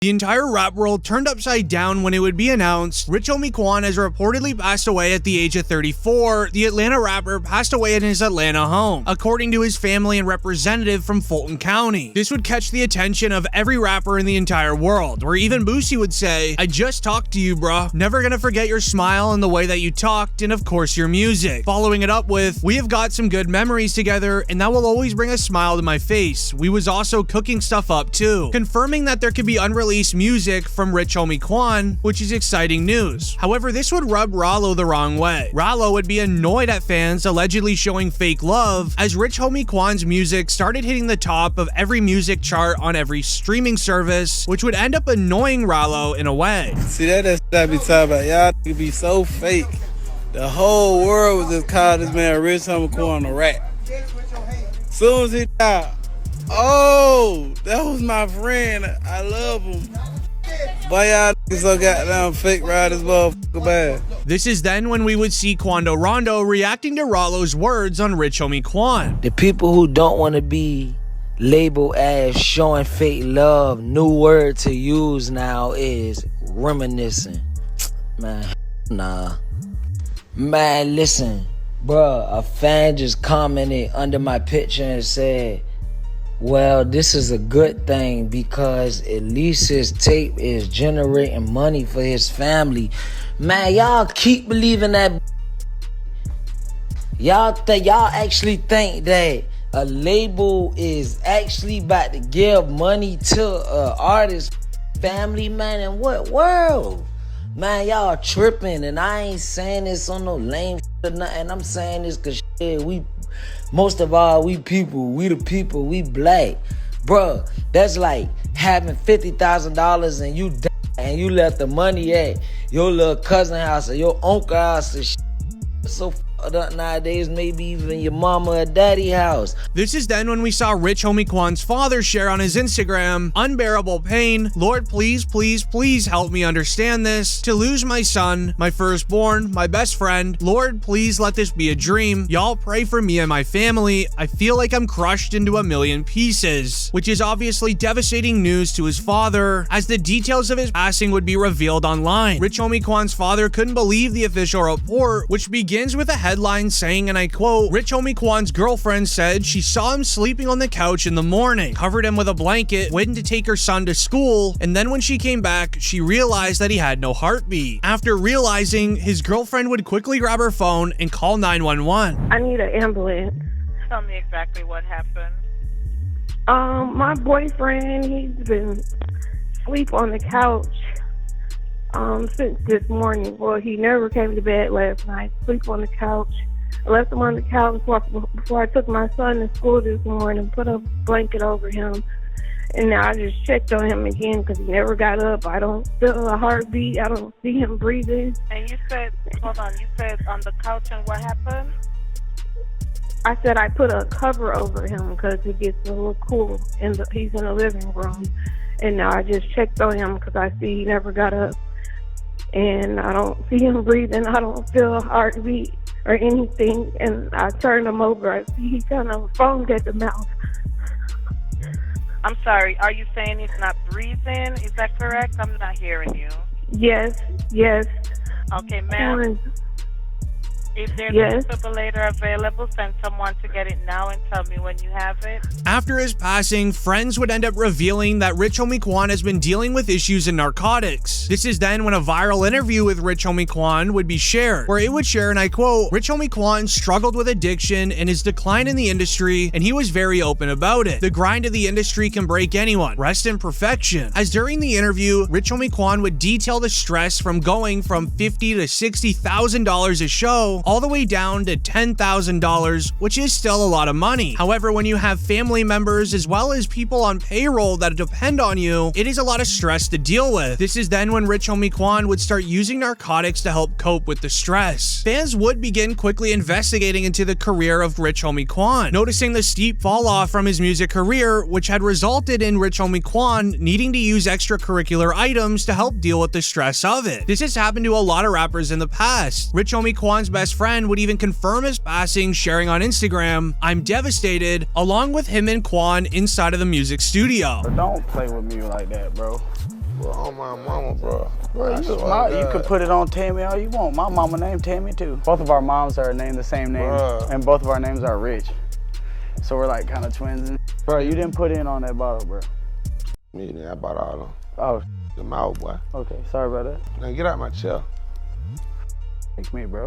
The entire rap world turned upside down when it would be announced Rich Homie Quan has reportedly passed away at the age of 34. The Atlanta rapper passed away in his Atlanta home, according to his family and representative from Fulton County. This would catch the attention of every rapper in the entire world, where even Boosie would say, "I just talked to you, bruh. Never gonna forget your smile and the way that you talked, and of course your music." Following it up with, "We have got some good memories together, and that will always bring a smile to my face. We was also cooking stuff up too," confirming that there could be unreleased music from Rich Homie Quan, which is exciting news. However, this would rub Rollo the wrong way. Rollo would be annoyed at fans allegedly showing fake love, as Rich Homie Quan's music started hitting the top of every music chart on every streaming service, which would end up annoying Rollo in a way. See, that's what I be talking about. Y'all could be so fake. The whole world was just calling this man Rich Homie Quan a rat. Soon as he died, oh, that was my friend. I love him. But y'all so goddamn fake ride this motherfucker bad. This is then when we would see Quando Rondo reacting to Rollo's words on Rich Homie Quan. The people who don't want to be labeled as showing fake love, new word to use now is reminiscing. Man, nah. Man, listen, bruh, a fan just commented under my picture and said, "Well, this is a good thing because at least his tape is generating money for his family." Man, y'all keep believing that. Y'all actually think that a label is actually about to give money to an artist's family, man? In what world? Man, y'all tripping, and I ain't saying this on no lame shit or nothing. I'm saying this because shit, most of all, we the people, we black. Bruh, that's like having $50,000 and you left the money at your little cousin house or your uncle house and shit. So fucked up nowadays, maybe even your mama or daddy house. This is then when we saw Rich Homie Quan's father share on his Instagram, "Unbearable pain. Lord, please, please, please help me understand this. To lose my son, my firstborn, my best friend. Lord, please let this be a dream. Y'all pray for me and my family. I feel like I'm crushed into a million pieces," which is obviously devastating news to his father, as the details of his passing would be revealed online. Rich Homie Quan's father couldn't believe the official report, which begins with a headline saying, and I quote, "Rich Homie Quan's girlfriend said she saw him sleeping on the couch in the morning, covered him with a blanket, waiting to take her son to school, and then when she came back, she realized that he had no heartbeat. After realizing, his girlfriend would quickly grab her phone and call 911. I need an ambulance. Tell me exactly what happened. My boyfriend, he's been asleep on the couch since this morning. Well, he never came to bed last night. Sleep on the couch. I left him on the couch before I took my son to school this morning, put a blanket over him, and now I just checked on him again because he never got up. I don't feel a heartbeat. I don't see him breathing. And you said, hold on, you said on the couch, and what happened? I said I put a cover over him because it gets a little cool. He's in the living room, and now I just checked on him because I see he never got up. And I don't see him breathing. I don't feel a heartbeat or anything. And I turned him over. I see he kind of foamed at the mouth. I'm sorry. Are you saying he's not breathing? Is that correct? I'm not hearing you. Yes. Okay, ma'am. If there's a defibrillator available, send someone to get it now and tell me when you have it. After his passing, friends would end up revealing that Rich Homie Quan has been dealing with issues in narcotics. This is then when a viral interview with Rich Homie Quan would be shared, where it would share, and I quote, "Rich Homie Quan struggled with addiction and his decline in the industry, and he was very open about it. The grind of the industry can break anyone. Rest in perfection." As during the interview, Rich Homie Quan would detail the stress from going from $50,000 to $60,000 a show all the way down to $10,000, which is still a lot of money. However, when you have family members as well as people on payroll that depend on you, it is a lot of stress to deal with. This is then when Rich Homie Quan would start using narcotics to help cope with the stress. Fans would begin quickly investigating into the career of Rich Homie Quan, noticing the steep fall off from his music career, which had resulted in Rich Homie Quan needing to use extracurricular items to help deal with the stress of it. This has happened to a lot of rappers in the past. Rich Homie Quan's best friend would even confirm his passing, sharing on Instagram, "I'm devastated," along with him and Quan inside of the music studio. But don't play with me like that, bro. my mama, bro. Bro, you can put it on Tammy all you want. My mama named Tammy too. Both of our moms are named the same name, and both of our names are Rich. So we're like kind of twins. Bro, you didn't put in on that bottle, bro. Me, I bought all of them. Oh. The mouth, boy. Okay, sorry about that. Now get out my chair. Take me, bro.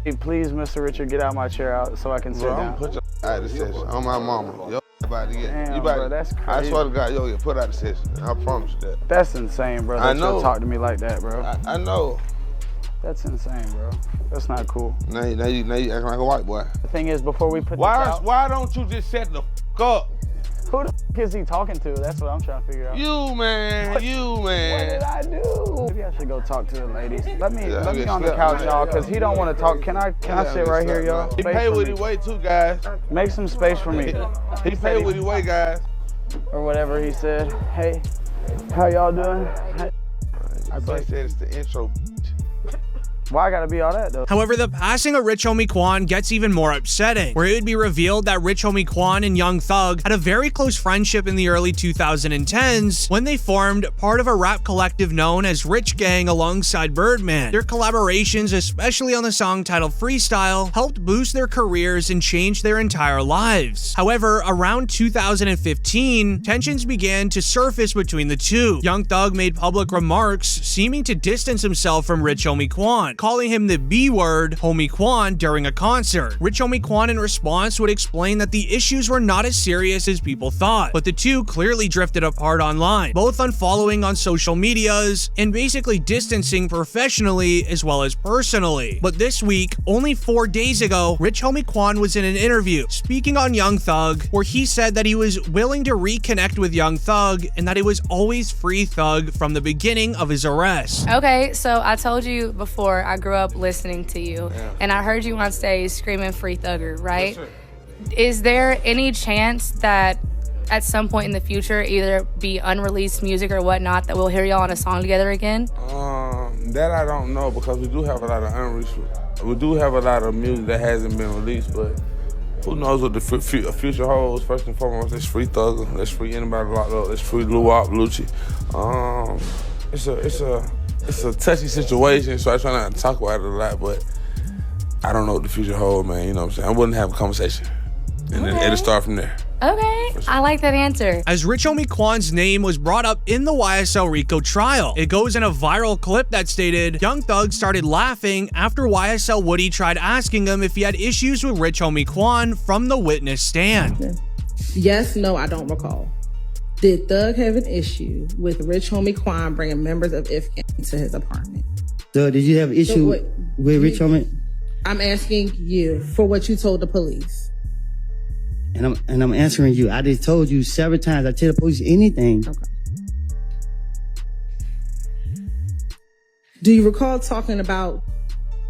Hey, please, Mr. Richard, get out my chair out so I can sit down. I'm gonna put your out of the session on my mama. Yo, about to get. Damn, you about bro, that's crazy. I swear to God, yo, get put out of the session. I promise you that. That's insane, bro. I know. You'll talk to me like that, bro. I know. That's insane, bro. That's not cool. Now you acting like a white boy. The thing is, before we put this out, why don't you just shut the f up? Who the f is he talking to? That's what I'm trying to figure out. You, man. What did I do? Maybe I should go talk to the ladies. Let me on the couch, y'all, because he don't want to talk. Can I sit right here, y'all? He paid with his way too, guys. Make some space for me. He paid with his way, guys. Or whatever he said. Hey, how y'all doing? I thought he said it's the intro. Why I gotta be all that, though? However, the passing of Rich Homie Quan gets even more upsetting, where it would be revealed that Rich Homie Quan and Young Thug had a very close friendship in the early 2010s when they formed part of a rap collective known as Rich Gang alongside Birdman. Their collaborations, especially on the song titled Freestyle, helped boost their careers and change their entire lives. However, around 2015, tensions began to surface between the two. Young Thug made public remarks seeming to distance himself from Rich Homie Quan, calling him the B-word, Homie Quan, during a concert. Rich Homie Quan in response would explain that the issues were not as serious as people thought, but the two clearly drifted apart online, both unfollowing on social medias and basically distancing professionally as well as personally. But this week, only 4 days ago, Rich Homie Quan was in an interview speaking on Young Thug, where he said that he was willing to reconnect with Young Thug and that it was always Free Thug from the beginning of his arrest. Okay, so I told you before, I grew up listening to you, and I heard you on stage screaming Free Thugger, right? Yes, is there any chance that at some point in the future, either be unreleased music or whatnot, that we'll hear y'all on a song together again? That I don't know, because we do have a lot of music that hasn't been released, but who knows what the future holds. First and foremost, let's free Thugger, let's free anybody locked up, let's free Luwop, Lucci. It's a touchy situation, so I try not to talk about it a lot, but I don't know what the future holds, man. You know what I'm saying? I wouldn't have a conversation, and then it'll start from there. Okay, sure. I like that answer. As Rich Homie Quan's name was brought up in the YSL Rico trial, it goes in a viral clip that stated, Young Thug started laughing after YSL Woody tried asking him if he had issues with Rich Homie Quan from the witness stand. Yes, no, I don't recall. Did Thug have an issue with Rich Homie Quan bringing members of IF Gang to his apartment? So did you have an issue with Rich Homie? I'm asking you for what you told the police. And I'm answering you. I just told you several times. I tell the police anything. Okay. Do you recall talking about...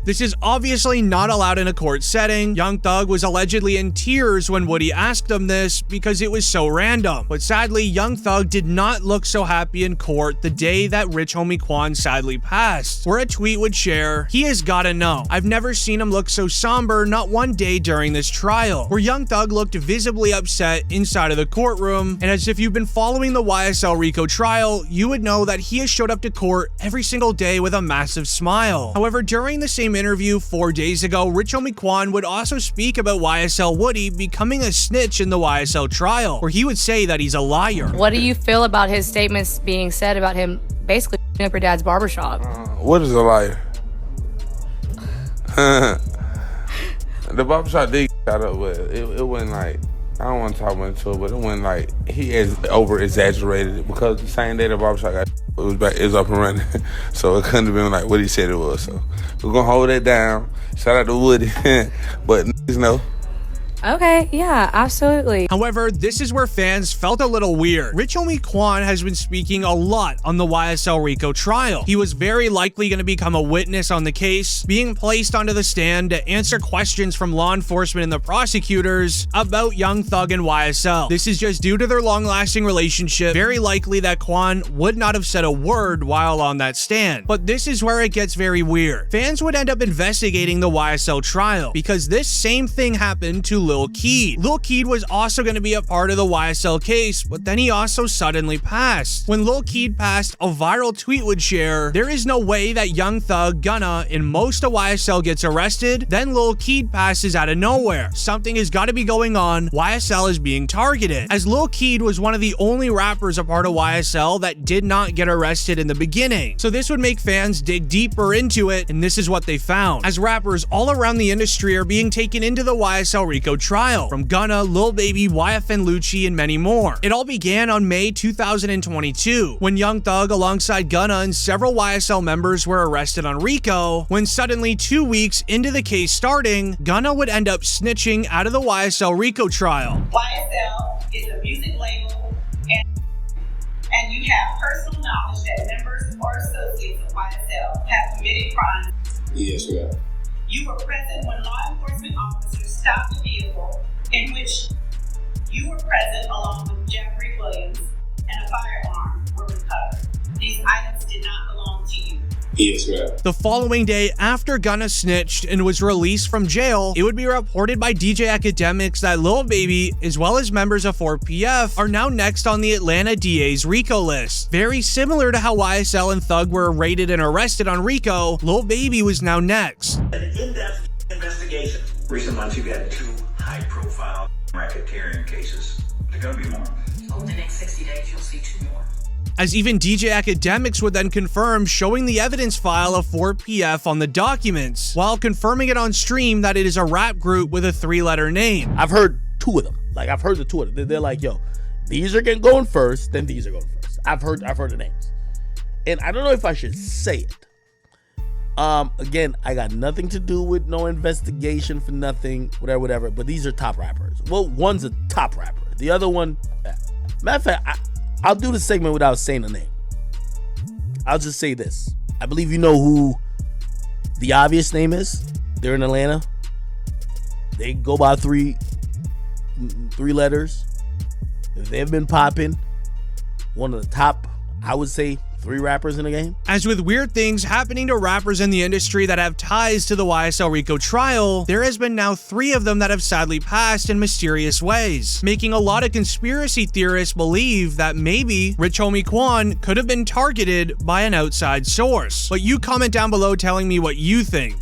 This is obviously not allowed in a court setting. Young Thug was allegedly in tears when Woody asked him this because it was so random. But sadly, Young Thug did not look so happy in court the day that Rich Homie Quan sadly passed, where a tweet would share, "He has gotta know. I've never seen him look so somber, not one day during this trial," where Young Thug looked visibly upset inside of the courtroom. And as if you've been following the YSL Rico trial, you would know that he has showed up to court every single day with a massive smile. However, during the same interview 4 days ago, Rich Homie Quan would also speak about YSL Woody becoming a snitch in the YSL trial, where he would say that he's a liar. What do you feel about his statements being said about him basically up your dad's barbershop? What is a liar? The barbershop did get up, but it wasn't like, I don't want to talk much into it, but it wasn't like he over exaggerated it, because the same day the barbershop got it was up and running. So it couldn't have been like what he said it was. So we're gonna hold that down. Shout out to Woody. But niggas know. Okay, yeah, absolutely. However, this is where fans felt a little weird. Rich Homie Quan has been speaking a lot on the YSL Rico trial. He was very likely going to become a witness on the case, being placed onto the stand to answer questions from law enforcement and the prosecutors about Young Thug and YSL. This is just due to their long-lasting relationship, very likely that Quan would not have said a word while on that stand. But this is where it gets very weird. Fans would end up investigating the YSL trial, because this same thing happened to Lil Keed. Lil Keed was also going to be a part of the YSL case, but then he also suddenly passed. When Lil Keed passed, a viral tweet would share, "There is no way that Young Thug, Gunna, and most of YSL gets arrested, then Lil Keed passes out of nowhere. Something has got to be going on. YSL is being targeted." As Lil Keed was one of the only rappers a part of YSL that did not get arrested in the beginning. So this would make fans dig deeper into it, and this is what they found. As rappers all around the industry are being taken into the YSL RICO trial, from Gunna, Lil Baby, YFN Lucci, and many more. It all began on May 2022, when Young Thug alongside Gunna and several YSL members were arrested on RICO, when suddenly 2 weeks into the case starting, Gunna would end up snitching out of the YSL RICO trial. YSL is a music label, and you have personal knowledge that members or associates of YSL have committed crimes. Yes, we have. You were present when law enforcement officers stopped the vehicle in which you were present along with Jeffrey Williams, and a firearm were recovered. These items did not belong to you. Yes, we have. The following day, after Gunna snitched and was released from jail, it would be reported by DJ Academics that Lil Baby, as well as members of 4PF, are now next on the Atlanta DA's RICO list. Very similar to how YSL and Thug were raided and arrested on RICO, Lil Baby was now next. An in-depth investigation. Recent months, you've had 2 high-profile racketeering cases. There are going to be more. Over the next 60 days, you'll see 2 more. As even DJ Academics would then confirm, showing the evidence file of 4PF on the documents, while confirming it on stream that it is a rap group with a 3-letter name. I've heard 2 of them. Like, I've heard the 2 of them. They're like, yo, these are going first, then these are going first. I've heard the names. And I don't know if I should say it. Again, I got nothing to do with no investigation for nothing, whatever, but these are top rappers. Well, one's a top rapper. The other one, matter of fact, I'll do the segment without saying the name. I'll just say this. I believe you know who the obvious name is. They're in Atlanta. They go by 3 letters. They've been popping. One of the top, I would say, 3 rappers in the game. As with weird things happening to rappers in the industry that have ties to the YSL RICO trial, there has been now 3 of them that have sadly passed in mysterious ways, making a lot of conspiracy theorists believe that maybe Rich Homie Quan could have been targeted by an outside source. But you comment down below telling me what you think.